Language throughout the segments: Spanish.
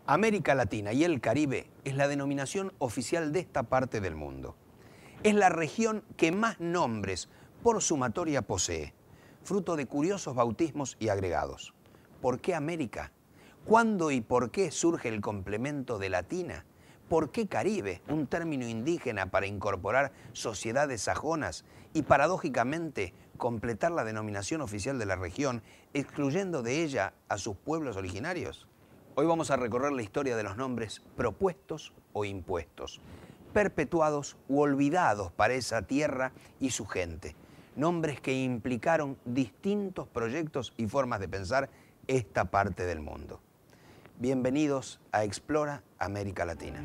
América Latina y el Caribe es la denominación oficial de esta parte del mundo. Es la región que más nombres por sumatoria posee, fruto de curiosos bautismos y agregados. ¿Por qué América? ¿Cuándo y por qué surge el complemento de Latina? ¿Por qué Caribe, un término indígena para incorporar sociedades sajonas y paradójicamente completar la denominación oficial de la región, excluyendo de ella a sus pueblos originarios? Hoy vamos a recorrer la historia de los nombres propuestos o impuestos, perpetuados u olvidados para esa tierra y su gente. Nombres que implicaron distintos proyectos y formas de pensar esta parte del mundo. Bienvenidos a Explora América Latina.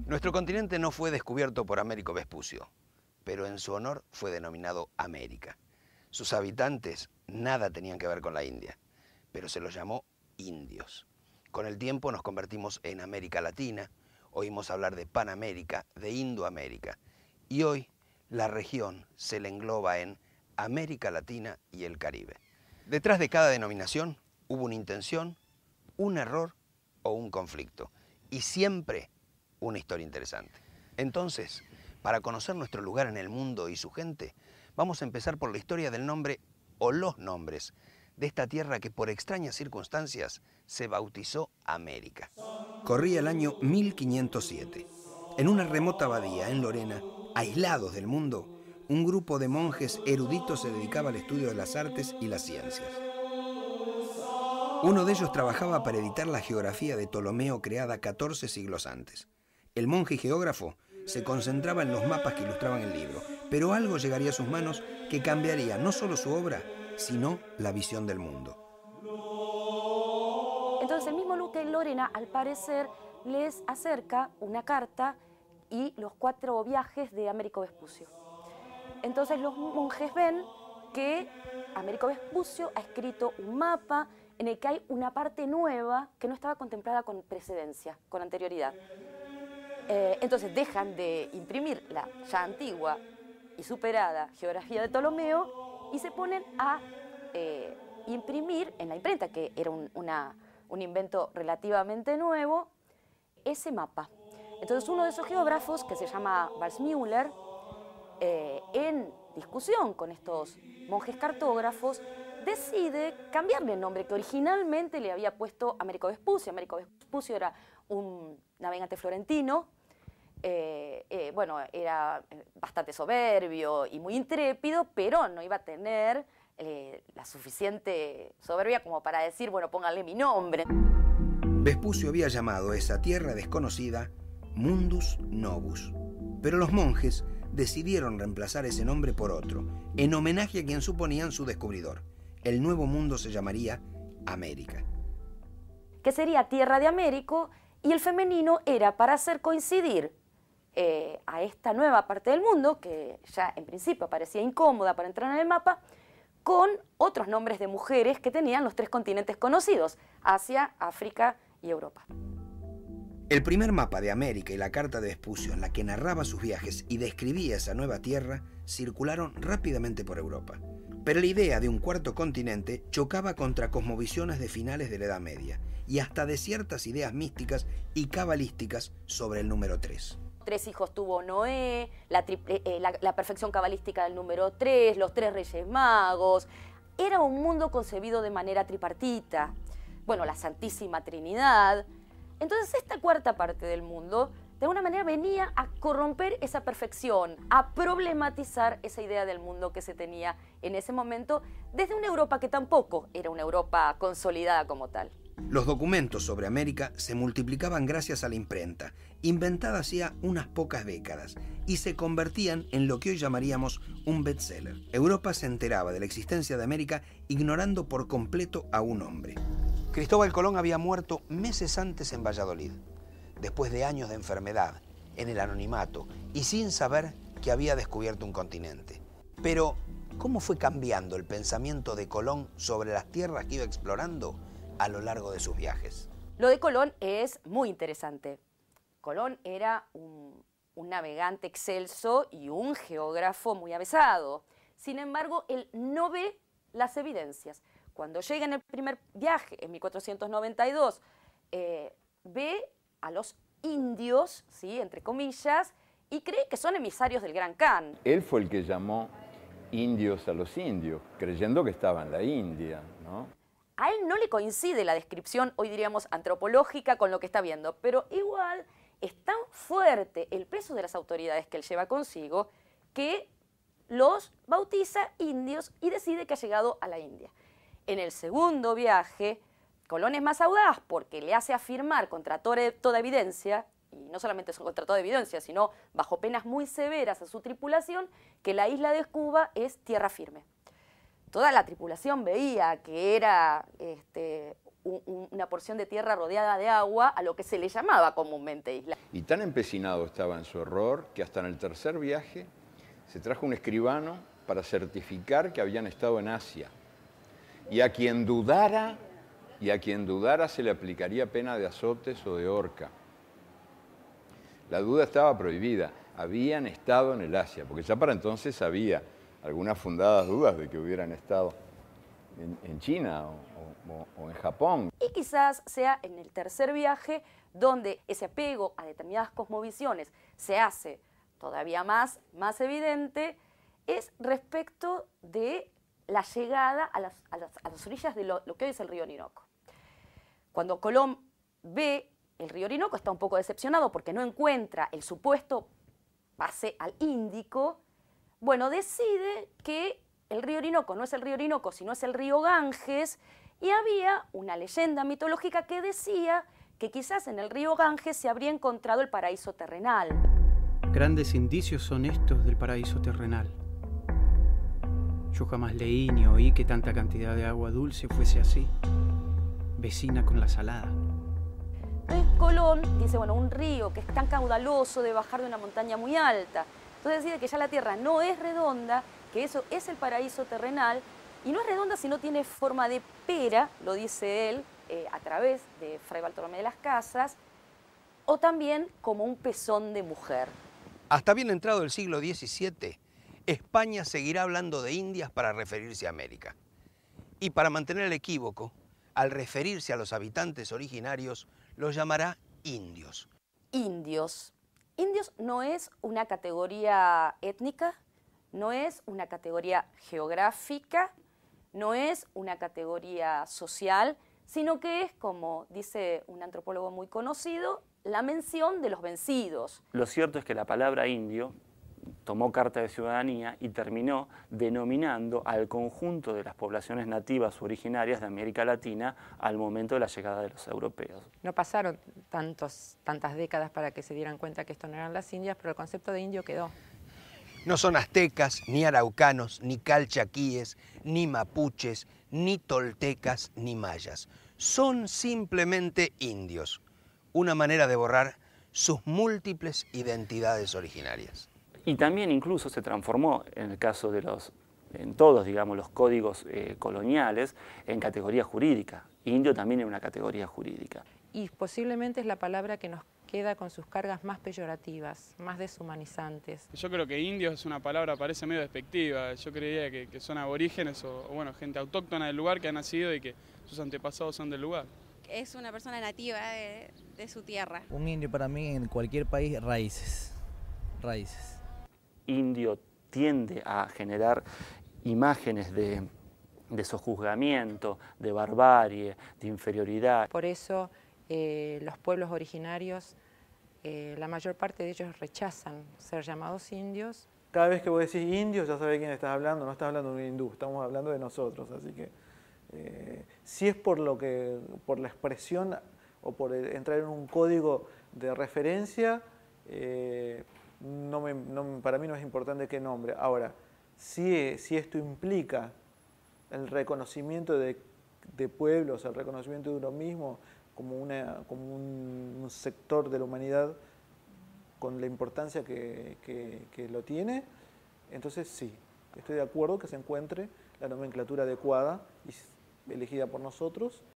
Nuestro continente no fue descubierto por Américo Vespucio, pero en su honor fue denominado América. Sus habitantes nada tenían que ver con la India, pero se los llamó indios. Con el tiempo nos convertimos en América Latina, oímos hablar de Panamérica, de Indoamérica, y hoy la región se le engloba en América Latina y el Caribe. Detrás de cada denominación hubo una intención, un error o un conflicto, y siempre una historia interesante. Entonces, para conocer nuestro lugar en el mundo y su gente, vamos a empezar por la historia del nombre o los nombres de esta tierra que por extrañas circunstancias se bautizó América. Corría el año 1507. En una remota abadía en Lorena, aislados del mundo, un grupo de monjes eruditos se dedicaba al estudio de las artes y las ciencias. Uno de ellos trabajaba para editar la geografía de Ptolomeo creada 14 siglos antes. El monje y geógrafo se concentraba en los mapas que ilustraban el libro, pero algo llegaría a sus manos que cambiaría no solo su obra, sino la visión del mundo. Entonces el mismo Luque Lorena, al parecer, les acerca una carta y los 4 viajes de Américo Vespucio. Entonces los monjes ven que Américo Vespucio ha escrito un mapa en el que hay una parte nueva que no estaba contemplada con precedencia, con anterioridad. Entonces dejan de imprimir la ya antigua y superada geografía de Ptolomeo y se ponen a imprimir en la imprenta, que era un invento relativamente nuevo, ese mapa. Entonces uno de esos geógrafos, que se llama Waldseemüller, en discusión con estos monjes cartógrafos, decide cambiarle el nombre que originalmente le había puesto Américo Vespucio. Américo Vespucio era un navegante florentino, bueno, era bastante soberbio y muy intrépido, pero no iba a tener la suficiente soberbia como para decir, bueno, pónganle mi nombre. Vespucio había llamado a esa tierra desconocida Mundus Novus, pero los monjes decidieron reemplazar ese nombre por otro, en homenaje a quien suponían su descubridor. El nuevo mundo se llamaría América, que sería tierra de Américo, y el femenino era para hacer coincidir a esta nueva parte del mundo, que ya en principio parecía incómoda para entrar en el mapa, con otros nombres de mujeres que tenían los 3 continentes conocidos: Asia, África y Europa. El primer mapa de América y la carta de Vespucio, en la que narraba sus viajes y describía esa nueva tierra, circularon rápidamente por Europa. Pero la idea de un cuarto continente chocaba contra cosmovisiones de finales de la Edad Media y hasta de ciertas ideas místicas y cabalísticas sobre el número 3. 3 hijos tuvo Noé, la perfección cabalística del número 3, los 3 reyes magos. Era un mundo concebido de manera tripartita. Bueno, la Santísima Trinidad. Entonces esta cuarta parte del mundo, de alguna manera, venía a corromper esa perfección, a problematizar esa idea del mundo que se tenía en ese momento, desde una Europa que tampoco era una Europa consolidada como tal. Los documentos sobre América se multiplicaban gracias a la imprenta, inventada hacía unas pocas décadas, y se convertían en lo que hoy llamaríamos un bestseller. Europa se enteraba de la existencia de América ignorando por completo a un hombre. Cristóbal Colón había muerto meses antes en Valladolid, después de años de enfermedad, en el anonimato y sin saber que había descubierto un continente. Pero, ¿cómo fue cambiando el pensamiento de Colón sobre las tierras que iba explorando a lo largo de sus viajes? Lo de Colón es muy interesante. Colón era un navegante excelso y un geógrafo muy avesado. Sin embargo, él no ve las evidencias. Cuando llega en el primer viaje, en 1492, ve a los indios, ¿sí?, entre comillas, y cree que son emisarios del Gran Khan. Él fue el que llamó indios a los indios, creyendo que estaba en la India, ¿no? A él no le coincide la descripción, hoy diríamos antropológica, con lo que está viendo, pero igual es tan fuerte el peso de las autoridades que él lleva consigo que los bautiza indios y decide que ha llegado a la India. En el segundo viaje, Colón es más audaz porque le hace afirmar contra toda evidencia, y no solamente contra toda evidencia, sino bajo penas muy severas a su tripulación, que la isla de Cuba es tierra firme. Toda la tripulación veía que era una porción de tierra rodeada de agua, a lo que se le llamaba comúnmente isla. Y tan empecinado estaba en su error que hasta en el tercer viaje se trajo un escribano para certificar que habían estado en Asia. Y a quien dudara se le aplicaría pena de azotes o de horca. La duda estaba prohibida. Habían estado en el Asia, porque ya para entonces había algunas fundadas dudas de que hubieran estado en China o en Japón. Y quizás sea en el tercer viaje donde ese apego a determinadas cosmovisiones se hace todavía más evidente, es respecto de la llegada a las orillas de lo que hoy es el río Orinoco. Cuando Colón ve el río Orinoco, está un poco decepcionado porque no encuentra el supuesto pase al Índico. Bueno, decide que el río Orinoco no es el río Orinoco, sino es el río Ganges, y había una leyenda mitológica que decía que quizás en el río Ganges se habría encontrado el paraíso terrenal. Grandes indicios son estos del paraíso terrenal. Yo jamás leí ni oí que tanta cantidad de agua dulce fuese así, vecina con la salada. Entonces Colón dice, bueno, un río que es tan caudaloso de bajar de una montaña muy alta. Entonces decide que ya la Tierra no es redonda, que eso es el paraíso terrenal, y no es redonda si no tiene forma de pera, lo dice él, a través de Fray Bartolomé de las Casas, o también como un pezón de mujer. Hasta bien entrado el siglo XVII, España seguirá hablando de Indias para referirse a América. Y para mantener el equívoco, al referirse a los habitantes originarios, los llamará indios. Indios. Indios no es una categoría étnica, no es una categoría geográfica, no es una categoría social, sino que es, como dice un antropólogo muy conocido, la mención de los vencidos. Lo cierto es que la palabra indio tomó carta de ciudadanía y terminó denominando al conjunto de las poblaciones nativas originarias de América Latina al momento de la llegada de los europeos. No pasaron tantas décadas para que se dieran cuenta que esto no eran las Indias, pero el concepto de indio quedó. No son aztecas, ni araucanos, ni calchaquíes, ni mapuches, ni toltecas, ni mayas. Son simplemente indios. Una manera de borrar sus múltiples identidades originarias. Y también incluso se transformó, en el caso de en todos, digamos, los códigos coloniales, en categoría jurídica. Indio también es una categoría jurídica. Y posiblemente es la palabra que nos queda con sus cargas más peyorativas, más deshumanizantes. Yo creo que indio es una palabra, parece medio despectiva. Yo creía que son aborígenes o bueno, gente autóctona del lugar que ha nacido y que sus antepasados son del lugar. Es una persona nativa de su tierra. Un indio para mí en cualquier país, raíces. Indio tiende a generar imágenes de sojuzgamiento, de barbarie, de inferioridad. Por eso los pueblos originarios, la mayor parte de ellos rechazan ser llamados indios. Cada vez que vos decís indios ya sabés quién estás hablando, no estás hablando de un hindú, estamos hablando de nosotros, así que Si es por la expresión o por entrar en un código de referencia, para mí no es importante qué nombre. Ahora, si esto implica el reconocimiento de pueblos, el reconocimiento de uno mismo como un sector de la humanidad con la importancia que lo tiene, entonces sí, estoy de acuerdo que se encuentre la nomenclatura adecuada y elegida por nosotros